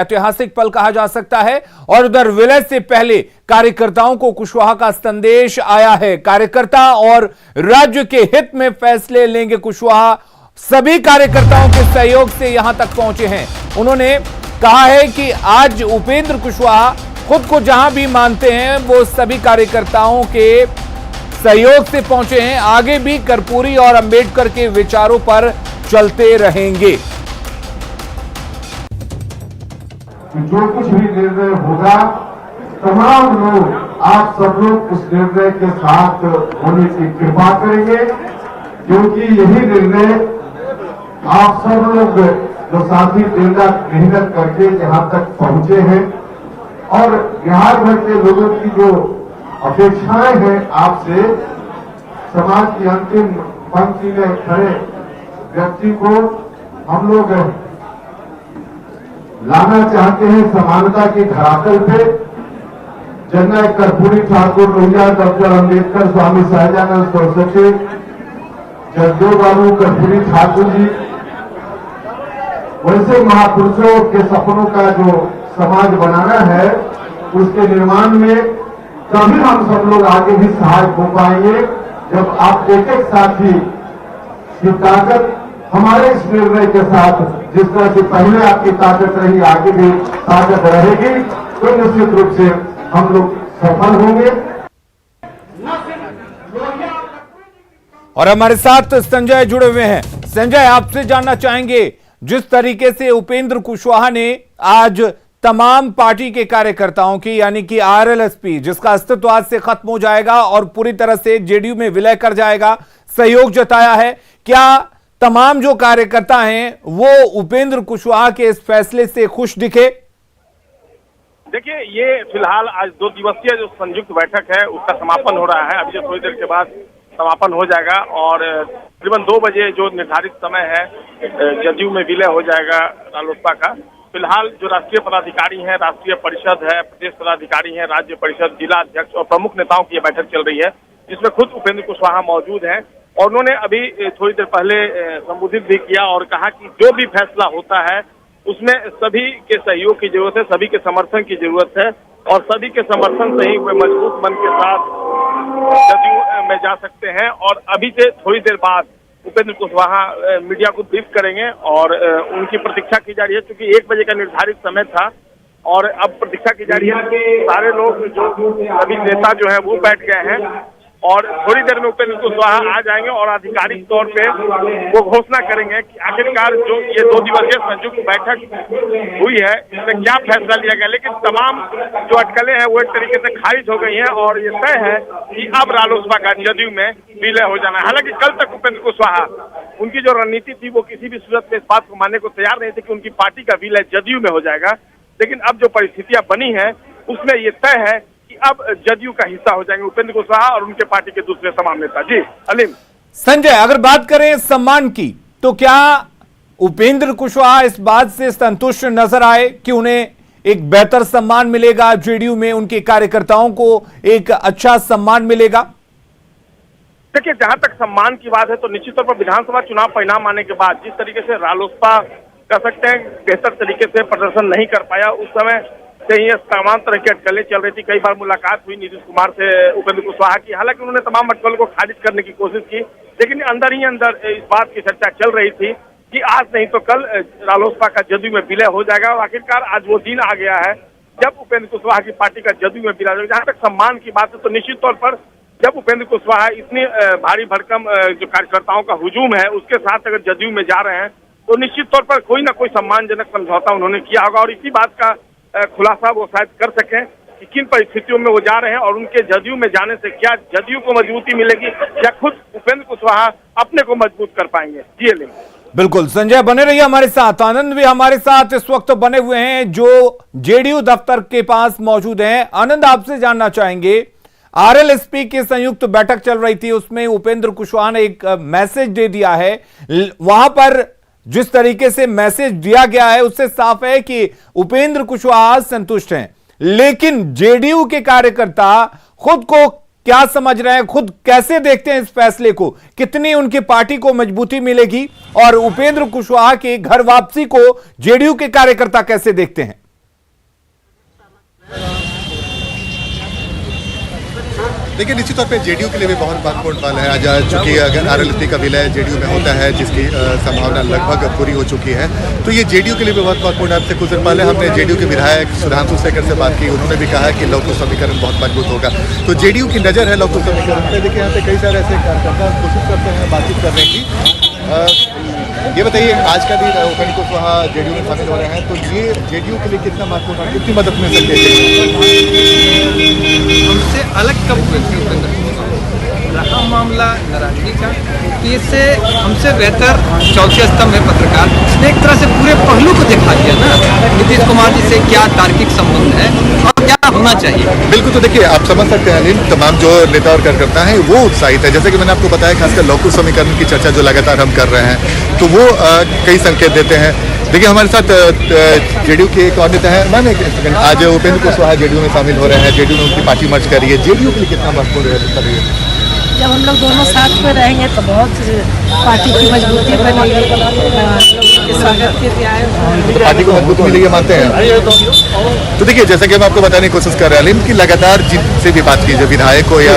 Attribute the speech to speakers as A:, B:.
A: ऐतिहासिक पल कहा जा सकता है। और उधर विलय से पहले कार्यकर्ताओं को कुशवाहा का संदेश आया है। कार्यकर्ता और राज्य के हित में फैसले लेंगे कुशवाहा। सभी कार्यकर्ताओं के सहयोग से यहां तक पहुंचे हैं। उन्होंने कहा है कि आज उपेंद्र कुशवाहा खुद को जहां भी मानते हैं वो सभी कार्यकर्ताओं के सहयोग से पहुंचे हैं। आगे भी कर्पूरी और अंबेडकर के विचारों पर चलते रहेंगे।
B: जो कुछ भी निर्णय होगा तमाम लोग, आप सब लोग उस निर्णय के साथ होने की कृपा करेंगे, क्योंकि यही निर्णय आप सब लोग जो साथी मेहनत करके यहां तक पहुंचे हैं और बिहार भर के लोगों की जो अपेक्षाएं हैं आपसे, समाज की अंतिम पंक्ति में खड़े व्यक्ति को हम लोग लाना चाहते हैं समानता की धरातल पे। जननायक कर्पूरी ठाकुर, लोहिया डॉक्टर अंबेडकर, स्वामी सहजानंद सरस्वती, जगदेव बाबू कर्पूरी ठाकुर जी, वैसे महापुरुषों के सपनों का जो समाज बनाना है, उसके निर्माण में तभी हम सब लोग आगे भी सहायक हो पाएंगे जब आप एक एक साथी की ताकत हमारे इस निर्णय के साथ, जिस तरह से पहले आपकी ताकत रही, आगे भी ताकत रहेगी, तो निश्चित रूप से हम लोग सफल होंगे।
A: और हमारे साथ संजय जुड़े हुए हैं। संजय, आपसे जानना चाहेंगे, जिस तरीके से उपेंद्र कुशवाहा ने आज तमाम पार्टी के कार्यकर्ताओं की, यानी कि आरएलएसपी, जिसका अस्तित्व आज से खत्म हो जाएगा और पूरी तरह से जेडीयू में विलय कर जाएगा, सहयोग जताया है। क्या तमाम जो कार्यकर्ता हैं वो उपेंद्र कुशवाहा के इस फैसले से खुश दिखे?
C: देखिए, ये फिलहाल आज 2 दिवसीय जो संयुक्त बैठक है उसका समापन हो रहा है। अभी जो थोड़ी देर के बाद समापन हो जाएगा और तकरीबन 2 बजे जो निर्धारित समय है जदयू में विलय हो जाएगा रालोसपा का। फिलहाल जो राष्ट्रीय पदाधिकारी हैं, राष्ट्रीय परिषद है, प्रदेश पदाधिकारी हैं, राज्य परिषद, जिला अध्यक्ष और प्रमुख नेताओं की यह बैठक चल रही है, जिसमें खुद उपेंद्र कुशवाहा मौजूद हैं। और उन्होंने अभी थोड़ी देर पहले संबोधित भी किया और कहा कि जो भी फैसला होता है उसमें सभी के सहयोग की जरूरत है, सभी के समर्थन की जरूरत है और सभी के समर्थन से ही वे मजबूत मन के साथ जदयू में जा सकते हैं। और अभी से थोड़ी देर बाद उपेंद्र कुशवाहा मीडिया को ब्रीफ करेंगे और उनकी प्रतीक्षा की जा रही है, क्योंकि 1 बजे का निर्धारित समय था और अब प्रतीक्षा की जा रही है कि सारे लोग, जो सभी नेता जो है वो बैठ गए हैं और थोड़ी देर में उपेंद्र कुशवाहा आ जाएंगे और आधिकारिक तौर पे वो घोषणा करेंगे कि आखिरकार जो ये 2 दिवसीय संयुक्त बैठक हुई है इसमें क्या फैसला लिया गया। लेकिन तमाम जो अटकलें हैं वो एक तरीके से खारिज हो गई हैं और ये तय है कि अब रालोसपा का जदयू में विलय हो जाना है। हालांकि कल तक उपेंद्र कुशवाहा, उनकी जो रणनीति थी वो किसी भी सूरत में इस बात को मानने को तैयार नहीं थी कि उनकी पार्टी का विलय जदयू में हो जाएगा। लेकिन अब जो परिस्थितियां बनी है उसमें ये तय है कि अब जदयू का हिस्सा हो जाएंगे उपेंद्र कुशवाहा और उनके पार्टी के दूसरे तमाम नेता। जी अलीम।
A: संजय, अगर बात करें सम्मान की, तो क्या उपेंद्र कुशवाहा इस बात से संतुष्ट नजर आए कि उन्हें एक बेहतर सम्मान मिलेगा, जेडीयू में उनके कार्यकर्ताओं को एक अच्छा सम्मान मिलेगा?
C: देखिए, जहां तक सम्मान की बात है तो निश्चित तौर पर विधानसभा चुनाव परिणाम आने के बाद जिस तरीके से रालोसपा कह सकते हैं बेहतर तरीके से प्रदर्शन नहीं कर पाया, उस समय से ही तमाम तरह की अटकलें चल रही थी। कई बार मुलाकात हुई नीतीश कुमार से उपेंद्र कुशवाहा की, हालांकि उन्होंने तमाम अटकलों को खारिज करने की कोशिश की, लेकिन अंदर ही अंदर इस बात की चर्चा चल रही थी कि आज नहीं तो कल रालोसपा का जदयू में विलय हो जाएगा। और आखिरकार आज वो दिन आ गया है जब उपेंद्र कुशवाहा की पार्टी का जदयू में विलय हो जाएगा। जहां तक सम्मान की बात है तो निश्चित तौर पर जब उपेंद्र कुशवाहा इतनी भारी भरकम जो कार्यकर्ताओं का हुजूम है उसके साथ अगर जदयू में जा रहे हैं तो निश्चित तौर पर कोई ना कोई सम्मानजनक समझौता उन्होंने किया होगा और इसी बात का खुलासा वो शायद कर सकें कि किन परिस्थितियों में वो जा रहे हैं और उनके जदयू में जाने से क्या जदयू को मजबूती मिलेगी या खुद उपेंद्र कुशवाहा अपने को मजबूत कर पाएंगे। जी अलीम।
A: बिल्कुल संजय, बने रहिए हमारे साथ। आनंद भी हमारे साथ इस वक्त बने हुए हैं जो जेडीयू दफ्तर के पास मौजूद हैं। आनंद, आपसे जानना चाहेंगे, आरएलएसपी की संयुक्त बैठक चल रही थी, उसमें उपेंद्र कुशवाहा ने एक मैसेज दे दिया है। वहां पर जिस तरीके से मैसेज दिया गया है उससे साफ है कि उपेंद्र कुशवाहा संतुष्ट हैं, लेकिन जेडीयू के कार्यकर्ता खुद को क्या समझ रहे हैं, खुद कैसे देखते हैं इस फैसले को, कितनी उनकी पार्टी को मजबूती मिलेगी और उपेंद्र कुशवाहा की घर वापसी को जेडीयू के कार्यकर्ता कैसे देखते हैं?
D: देखिए, निश्चित तौर पे जेडीयू के लिए भी बहुत महत्वपूर्ण पल है आज, चूंकि अगर आरएलएसपी का विलय जेडीयू में होता है, जिसकी संभावना लगभग पूरी हो चुकी है, तो ये जेडीयू के लिए भी बहुत महत्वपूर्ण है। अब से कुछ दिन पहले हमने जेडीयू के विधायक सुधांशु शेखर से बात की, उन्होंने भी कहा कि लौकिक समीकरण बहुत मजबूत होगा। तो जेडीयू की नज़र है लौकिक समीकरण पे। देखिए, यहाँ पे कई सारे ऐसे कार्यकर्ता कोशिश करते हैं बातचीत करने की। ये बताइए, आज का दिन उपेंद्र कुशवाहा जेडीयू में शामिल हो रहे हैं, तो ये जेडीयू के लिए कितना महत्वपूर्ण है, कितनी मदद मिल सकती है?
E: हमसे अलग कब हुए थे उपेंद्र कुशवाहा? रहा मामला नाराजगी का, तो इससे हमसे बेहतर चौथे स्तंभ है पत्रकार। उसने एक तरह से पूरे पहलू को दिखा दिया ना, नीतीश कुमार जी से क्या तार्किक संबंध है और क्या होना चाहिए।
D: बिल्कुल, तो देखिए, आप समझ सकते हैं अलीम, तमाम जो नेता और कार्यकर्ता हैं वो उत्साहित है। जैसे कि मैंने आपको बताया, खासकर लौकिक समीकरण की चर्चा जो लगातार हम कर रहे हैं, तो वो कई संकेत देते हैं। देखिए, हमारे साथ जेडीयू के एक और नेता है। मैंने एक सेकंड, आज उपेंद्र कुशवाहा जेडीयू में शामिल हो रहे हैं, जेडीयू में उनकी पार्टी मर्ज कर रही है, जेडीयू के लिए कितना महत्वपूर्ण है?
F: जब हम लोग दोनों साथ में रहेंगे तो बहुत पार्टी की मजबूती बनेगी। स्वागत के लिए आए
D: तो पार्टी को मजबूती मिलेगी मानते हैं। तो देखिए, जैसा कि हम आपको बताने की कोशिश कर रहे हैं अलीम, कि लगातार जिनसे भी बात कीजिए, विधायक हो या